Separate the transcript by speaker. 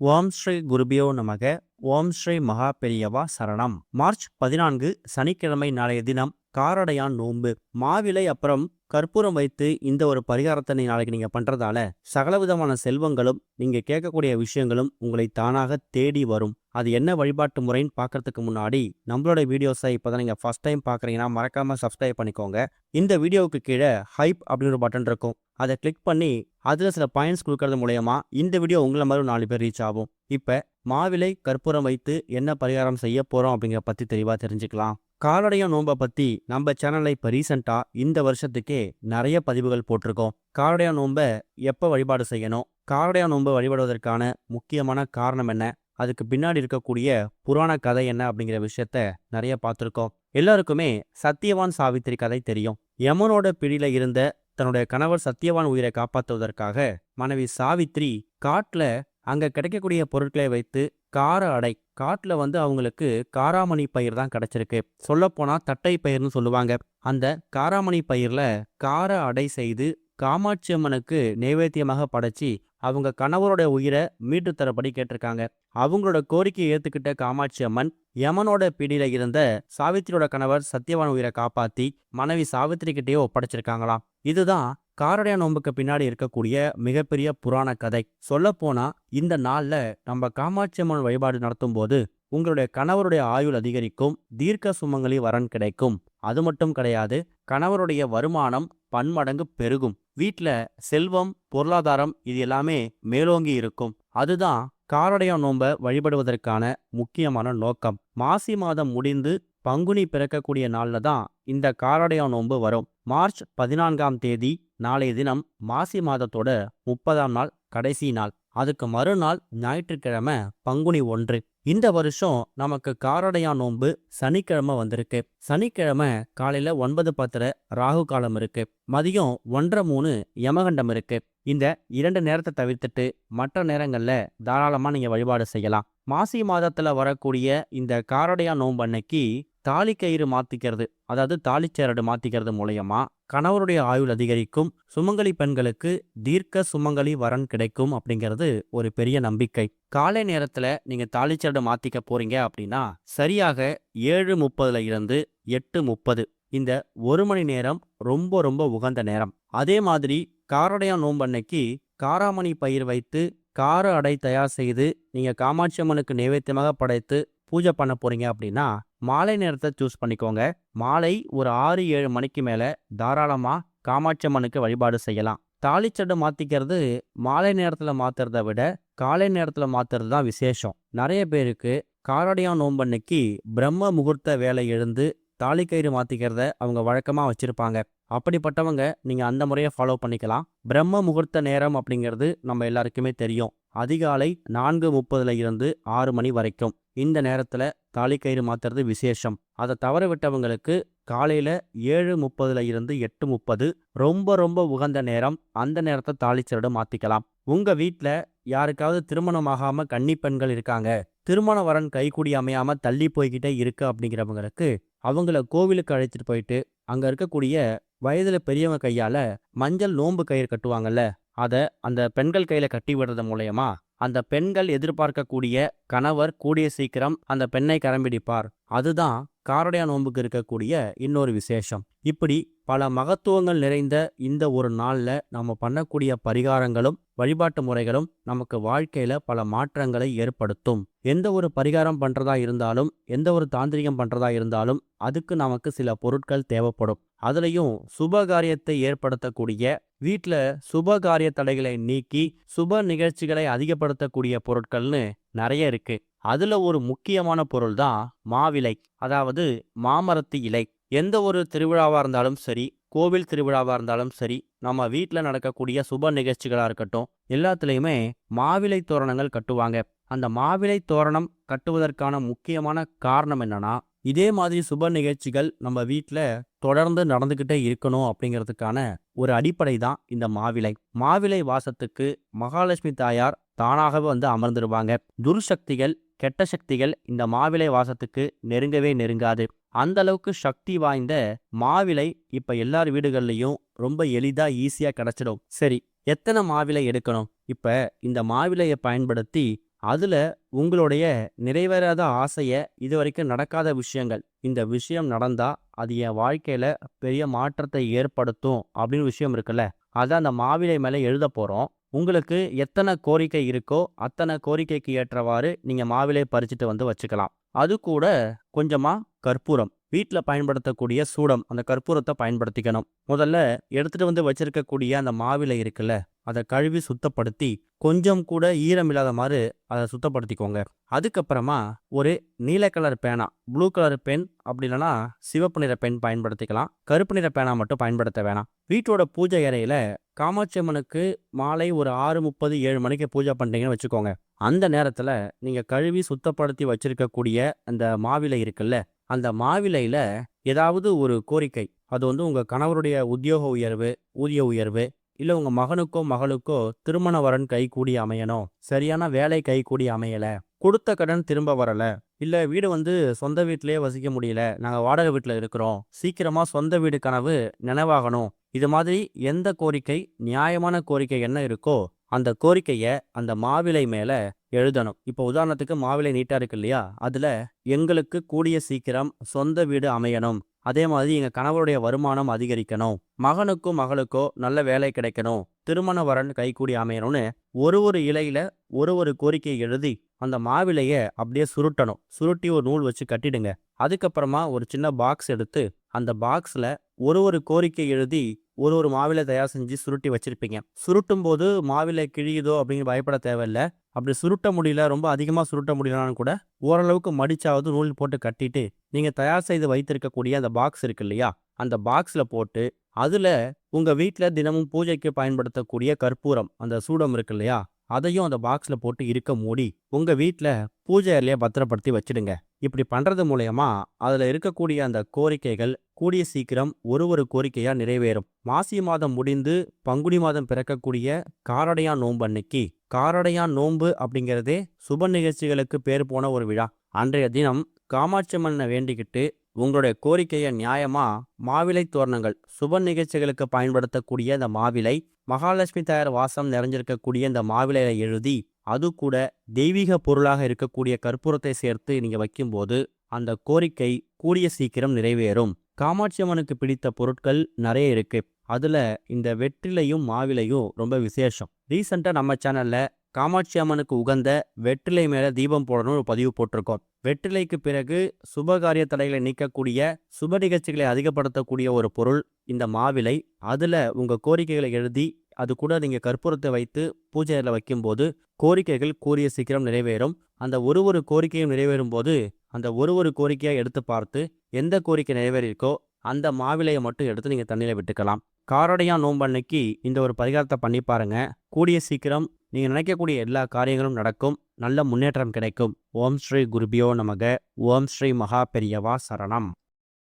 Speaker 1: ஓம் ஸ்ரீ குருபியோ நமக. ஓம் ஸ்ரீ மகா பெரியவா சரணம். மார்ச் 14 சனிக்கிழமை நாளைய தினம் காரடையான் நோன்பு. மாவிலை அப்புறம் கற்பூரம் வைத்து இந்த ஒரு பரிகாரத்தை நாளைக்கு நீங்க பண்றதால சகலவிதமான செல்வங்களும் நீங்க கேட்கக்கூடிய விஷயங்களும் உங்களை தானாக தேடி வரும். அது என்ன வழிபாட்டு முறைன்னு பார்க்கறதுக்கு முன்னாடி நம்மளோட வீடியோஸை இப்போதான் நீங்க ஃபர்ஸ்ட் டைம் பார்க்குறீங்கன்னா மறக்காம சப்ஸ்கிரைப் பண்ணிக்கோங்க. இந்த வீடியோவுக்கு கீழே ஹைப் அப்படின்னு ஒரு பட்டன் இருக்கும். அதை கிளிக் பண்ணி அதில் சில பாயிண்ட்ஸ் கொடுக்கறது மூலயமா இந்த வீடியோ உங்களை மாதிரி 4 பேர் ரீச் ஆகும். இப்போ மாவிலை கற்பூரம் வைத்து என்ன பரிகாரம் செய்ய போகிறோம் அப்படிங்கிற பற்றி தெளிவாக தெரிஞ்சுக்கலாம். காரடையான் நோன்பை பற்றி நம்ம சேனலில் இப்போ ரீசெண்டாக இந்த வருஷத்துக்கே நிறைய பதிவுகள் போட்டிருக்கோம். காரடையான் நோன்பை எப்போ வழிபாடு செய்யணும், காரடையான் நோன்பை வழிபடுவதற்கான முக்கியமான காரணம் என்ன, அதுக்கு பின்னாடி இருக்கக்கூடிய புராண கதை என்ன அப்படிங்கிற விஷயத்த நிறைய பார்த்துருக்கோம். எல்லாருக்குமே சத்தியவான் சாவித்திரி கதை தெரியும். யமனோட பிடியில இருந்த தன்னுடைய கணவர் சத்தியவான் உயிரை காப்பாற்றுவதற்காக மனைவி சாவித்ரி காட்டுல அங்க கிடைக்கக்கூடிய பொருட்களை வைத்து கார அடை, காட்டுல அவங்களுக்கு காராமணி பயிர் தான் கிடைச்சிருக்கு. சொல்லப்போனா தட்டை பயிர்னு சொல்லுவாங்க. அந்த காராமணி பயிர்ல கார அடை செய்து காமாட்சி அம்மனுக்கு நைவேத்தியமாக படைச்சி அவங்க கணவரோட உயிரை மீட்டு தரப்படி கேட்டிருக்காங்க. அவங்களோட கோரிக்கையை ஏத்துக்கிட்ட காமாட்சி அம்மன் யமனோட பிடியில இருந்த சாவித்திரியோட கணவர் சத்தியவான் உயிரை காப்பாத்தி மனைவி சாவித்திரி கிட்டேயே ஒப்படைச்சிருக்காங்களாம். இதுதான் காரடையான் நோன்புக்கு பின்னாடி இருக்கக்கூடிய மிகப்பெரிய புராண கதை. சொல்ல போனா இந்த நாள்ல நம்ம காமாட்சி அம்மன் வழிபாடு நடத்தும் போது உங்களுடைய கணவருடைய ஆயுள் அதிகரிக்கும், தீர்க்க சுமங்கலி வரன் கிடைக்கும். அது மட்டும் கிடையாது, கணவருடைய வருமானம் பன்மடங்கு பெருகும், வீட்டுல செல்வம் பொருளாதாரம் இது எல்லாமே மேலோங்கி இருக்கும். அதுதான் காரடையான் நோன்பை வழிபடுவதற்கான முக்கியமான நோக்கம். மாசி மாதம் முடிந்து பங்குனி பிறக்கக்கூடிய நாள்ல தான் இந்த காரடையான் நோன்பு வரும். மார்ச் 14ஆம் தேதி நாளைய தினம் மாசி மாதத்தோட 30ஆம் நாள் கடைசி நாள். அதுக்கு மறுநாள் ஞாயிற்றுக்கிழமை பங்குனி 1. இந்த வருஷம் நமக்கு காரடையான் நோன்பு சனிக்கிழமை வந்திருக்கு. சனிக்கிழமை காலையில 9:10 ராகு காலம் இருக்கு, மதியம் 1:03 யமகண்டம் இருக்கு. இந்த 2 நேரத்தை தவிர்த்துட்டு மற்ற நேரங்கள்ல தாராளமா நீங்க வழிபாடு செய்யலாம். மாசி மாதத்துல வரக்கூடிய இந்த காரடையான் நோன்பு அன்னைக்கு தாலி கயிறு மாத்திக்கிறது, அதாவது தாலிச்சேரடு மாத்திக்கிறது மூலயமா கணவருடைய ஆயுள் அதிகரிக்கும், சுமங்கலி பெண்களுக்கு தீர்க்க சுமங்கலி வரன் கிடைக்கும் அப்படிங்கிறது ஒரு பெரிய நம்பிக்கை. காலை நேரத்துல நீங்க தாலிச்சேரடு மாத்திக்க போறீங்க அப்படின்னா சரியாக 7:30 இருந்து 8:30 இந்த 1 மணி நேரம் ரொம்ப ரொம்ப உகந்த நேரம். அதே மாதிரி காரடையான் நோன்பு அன்னைக்கு காராமணி பயிர் வைத்து கார அடை தயார் செய்து நீங்க காமாட்சி அம்மனுக்கு நைவேத்தியமாக படைத்து பூஜை பண்ண போறீங்க அப்படின்னா மாலை நேரத்தை சூஸ் பண்ணிக்கோங்க. மாலை ஒரு 6-7 மணிக்கு மேல தாராளமா காமாட்சி அம்மனுக்கு வழிபாடு செய்யலாம். தாலிச்சடு மாத்திக்கிறது மாலை நேரத்துல மாத்துறத விட காலை நேரத்துல மாத்துறது தான் விசேஷம். நிறைய பேருக்கு காரடையான் நோன்பு அன்னைக்கு பிரம்ம முகூர்த்த வேலை எழுந்து தாலிக்கயிறு மாத்திக்கிறத அவங்க வழக்கமா வச்சிருப்பாங்க. அப்படிப்பட்டவங்க நீங்க அந்த முறையை ஃபாலோ பண்ணிக்கலாம். பிரம்ம முகூர்த்த நேரம் அப்படிங்கிறது நம்ம எல்லாருக்குமே தெரியும். அதிகாலை 4:30 இருந்து 6 மணி வரைக்கும் இந்த நேரத்துல தாலிக்கயிறு மாத்துறது விசேஷம். அதை தவற விட்டவங்களுக்கு காலையில 7:30 இருந்து 8:30 ரொம்ப ரொம்ப உகந்த நேரம். அந்த நேரத்தை தாலிச்சரடு மாத்திக்கலாம். உங்க வீட்டுல யாருக்காவது திருமணம் ஆகாம கன்னி பெண்கள் இருக்காங்க, திருமண வரன் கைகூடி அமையாம தள்ளி போய்கிட்டே இருக்கு அப்படிங்கிறவங்களுக்கு அவங்கள கோவிலுக்கு அழைச்சிட்டு போயிட்டு அங்க இருக்கக்கூடிய வயதுல பெரியவங்க கையால மஞ்சள் நோன்பு கயிறு கட்டுவாங்கல்ல, அதை அந்த பெண்கள் கையில கட்டி விடுறது மூலயமா அந்த பெண்கள் எதிர்பார்க்கக்கூடிய கணவர் கூடிய சீக்கிரம் அந்த பெண்ணை கரம்பிடிப்பார். அதுதான் காரடையான் நோன்புக்கு இருக்கக்கூடிய இன்னொரு விசேஷம். இப்படி பல மகத்துவங்கள் நிறைந்த இந்த ஒரு நாள்ல நம்ம பண்ணக்கூடிய பரிகாரங்களும் வழிபாட்டு முறைகளும் நமக்கு வாழ்க்கையில பல மாற்றங்களை ஏற்படுத்தும். எந்த ஒரு பரிகாரம் பண்றதா இருந்தாலும், எந்த ஒரு தாந்திரிகம் பண்றதா இருந்தாலும் அதுக்கு நமக்கு சில பொருட்கள் தேவைப்படும். அதுலயும் சுபகாரியத்தை ஏற்படுத்தக்கூடிய, வீட்டுல சுபகாரிய தடைகளை நீக்கி சுப நிகழ்ச்சிகளை அதிகப்படுத்தக்கூடிய பொருட்கள்னு நிறைய இருக்கு. அதுல ஒரு முக்கியமான பொருள் தான் மாவிலை, அதாவது மாமரத்து இலை. எந்த ஒரு திருவிழாவா இருந்தாலும் சரி, கோவில் திருவிழாவா இருந்தாலும் சரி, நம்ம வீட்டில் நடக்கக்கூடிய சுப நிகழ்ச்சிகளா இருக்கட்டும், எல்லாத்துலேயுமே மாவிலை தோரணங்கள் கட்டுவாங்க. அந்த மாவிலை தோரணம் கட்டுவதற்கான முக்கியமான காரணம் என்னன்னா, இதே மாதிரி சுப நிகழ்ச்சிகள் நம்ம வீட்டில் தொடர்ந்து நடந்துகிட்டே இருக்கணும் அப்படிங்கிறதுக்கான ஒரு அடிப்படை தான் இந்த மாவிலை. மாவிலை வாசத்துக்கு மகாலட்சுமி தாயார் தானாகவே அமர்ந்துடுவாங்க. துர்சக்திகள், கெட்ட சக்திகள் இந்த மாவிலை வாசத்துக்கு நெருங்கவே நெருங்காது. அந்த அளவுக்கு சக்தி வாய்ந்த மாவிலை இப்ப எல்லார் வீடுகள்லையும் ரொம்ப எளிதா ஈஸியா கிடைச்சிடும். சரி, எத்தனை மாவிலை எடுக்கணும்? இப்ப இந்த மாவிலையை பயன்படுத்தி அதுல உங்களுடைய நிறைவேறாத ஆசைய இதுவரைக்கும் நடக்காத விஷயங்கள், இந்த விஷயம் நடந்தா அது என் வாழ்க்கையில பெரிய மாற்றத்தை ஏற்படுத்தும் அப்படின்னு விஷயம் இருக்குல்ல, அத அந்த மாவிலை மேல எழுதப் போறோம். உங்களுக்கு எத்தனை கோரிக்கை இருக்கோ அத்தனை கோரிக்கைக்கு ஏற்றவாறு நீங்க மாவிலை பறிச்சுட்டு வந்து வச்சுக்கலாம். அது கூட கொஞ்சமா கற்பூரம், வீட்ல பயன்படுத்தக்கூடிய சூடம், அந்த கற்பூரத்த பயன்படுத்திக்கணும். முதல்ல எடுத்துட்டு வந்து வச்சிருக்கக்கூடிய அந்த மாவிலை இருக்குல்ல, அத கழுவி சுத்தப்படுத்தி கொஞ்சம் கூட ஈரம் இல்லாத மாரி அத சுத்தப்படுத்திக்கோங்க. அதுக்கப்புறமா ஒரு நீல கலர் பேனா, ப்ளூ கலர் பென் அப்படி இல்லைன்னா சிவப்பு நிற பென் பயன்படுத்திக்கலாம். கருப்பு நிற பேனா மட்டும் பயன்படுத்த வேணாம். வீட்டோட பூஜை அறையில காமாட்சி அம்மனுக்கு மாலை ஒரு 6:30, 7 மணிக்கு பூஜை பண்றீங்கன்னு வச்சுக்கோங்க. அந்த நேரத்துல நீங்க கழுவி சுத்தப்படுத்தி வச்சிருக்கக்கூடிய அந்த மாவிலை இருக்குல்ல, அந்த மாவிலையில ஏதாவது ஒரு கோரிக்கை, அது வந்து உங்க கணவருடைய உத்தியோக உயர்வு, ஊதிய உயர்வு, இல்ல உங்க மகனுக்கோ மகளுக்கோ திருமண வரன் கைகூடி அமையணும், சரியான வேலை கைகூடி அமையல, கொடுத்த கடன் திரும்ப வரல, இல்ல வீடு வந்து சொந்த வீட்டிலேயே வசிக்க முடியல, நாங்க வாடகை வீட்டுல இருக்கிறோம், சீக்கிரமா சொந்த வீடு கனவு நினைவாகணும், இது மாதிரி எந்த கோரிக்கை, நியாயமான கோரிக்கை என்ன இருக்கோ அந்த கோரிக்கைய அந்த மாவிலை மேல எழுதணும். இப்போ உதாரணத்துக்கு மாவிலை நீட்டா இருக்கு இல்லையா, அதுல எங்களுக்கு கூடிய சீக்கிரம் சொந்த வீடு அமையணும், அதே மாதிரி எங்க கணவருடைய வருமானம் அதிகரிக்கணும், மகனுக்கும் மகளுக்கோ நல்ல வேலை கிடைக்கணும், திருமண வரன் கைகூடி அமையணும்னு ஒரு ஒரு இலையில ஒரு ஒரு கோரிக்கை எழுதி அந்த மாவிலைய அப்படியே சுருட்டணும். சுருட்டி ஒரு நூல் வச்சு கட்டிடுங்க. அதுக்கப்புறமா ஒரு சின்ன பாக்ஸ் எடுத்து அந்த பாக்ஸ்ல ஒரு ஒரு கோரிக்கை எழுதி ஒரு ஒரு மாவிலை தயார் செஞ்சு சுருட்டி வச்சிருப்பீங்க. சுருட்டும் போது மாவிலை கிழியுதோ அப்படின்னு பயப்பட தேவையில்ல. அப்படி சுருட்ட முடியல, ரொம்ப அதிகமா சுருட்ட முடியலனாலும் கூட ஓரளவுக்கு மடிச்சாவது நூல் போட்டு கட்டிட்டு நீங்க தயார் செய்து வைத்திருக்கக்கூடிய அந்த பாக்ஸ் இருக்கு இல்லையா, அந்த பாக்ஸ்ல போட்டு அதுல உங்க வீட்ல தினமும் பூஜைக்கு பயன்படுத்தக்கூடிய கற்பூரம், அந்த சூடம் இருக்கு இல்லையா, அதையும் அந்த பாக்ஸ்ல போட்டு இருக்க மூடி உங்க வீட்ல பூஜை அறையிலேயே பத்திரப்படுத்தி வச்சிடுங்க. இப்படி பண்றது மூலயமா அதுல இருக்கக்கூடிய அந்த கோரிக்கைகள் கூடிய சீக்கிரம் ஒரு ஒரு கோரிக்கையா நிறைவேறும். மாசி மாதம் முடிந்து பங்குனி மாதம் பிறக்கக்கூடிய காரடையான் நோன்பு அன்னைக்கு, காரடையான் நோன்பு அப்படிங்கிறதே சுப நிகழ்ச்சிகளுக்கு பேர் போன ஒரு விழா. அன்றைய தினம் காமாட்சி அம்மனை வேண்டிக்கிட்டு உங்களுடைய கோரிக்கையை நியாயமா மாவிலை தோரணங்கள், சுப நிகழ்ச்சிகளுக்கு பயன்படுத்தக்கூடிய இந்த மாவிலை, மகாலட்சுமி தாயார் வாசம் நிறைஞ்சிருக்கக்கூடிய இந்த மாவிலையை எழுதி அது கூட தெய்வீக பொருளாக இருக்கக்கூடிய கற்பூரத்தை சேர்த்து நீங்க வைக்கும்போது அந்த கோரிக்கை கூடிய சீக்கிரம் நிறைவேறும். காமாட்சி அம்மனுக்கு பிடித்த பொருட்கள் நிறைய இருக்கு. அதுல இந்த வெற்றிலையும் மாவிலையும் ரொம்ப விசேஷம். ரீசெண்டா நம்ம சேனல்ல காமாட்சி அம்மனுக்கு உகந்த வெற்றிலை மேல தீபம் போடணும் ஒரு பதிவு போட்டிருக்கோம். வெற்றிலைக்கு பிறகு சுபகாரிய தடைகளை நீக்கக்கூடிய, சுப நிகழ்ச்சிகளை அதிகப்படுத்தக்கூடிய ஒரு பொருள் இந்த மாவிலை. அதுல உங்க கோரிக்கைகளை எழுதி அது கூட நீங்க கற்பூரத்தை வைத்து பூஜை அறையில வைக்கும்போது கோரிக்கைகள் கூடிய சீக்கிரம் நிறைவேறும். அந்த ஒரு ஒரு கோரிக்கையும் நிறைவேறும் போது அந்த ஒரு ஒரு கோரிக்கையா எடுத்து பார்த்து எந்த கோரிக்கை நிறைவேறியிருக்கோ அந்த மாவிலையை மட்டும் எடுத்து நீங்க தண்ணியில விட்டுக்கலாம். காரடையான் நோன்பு அன்னைக்கு இந்த ஒரு பரிகாரத்தை பண்ணி பாருங்க. கூடிய சீக்கிரம் நீங்க நினைக்கக்கூடிய எல்லா காரியங்களும் நடக்கும். நல்ல முன்னேற்றம் கிடைக்கும். ஓம் ஸ்ரீ குருபியோ நமக. ஓம் ஸ்ரீ மகா பெரியவா சரணம்.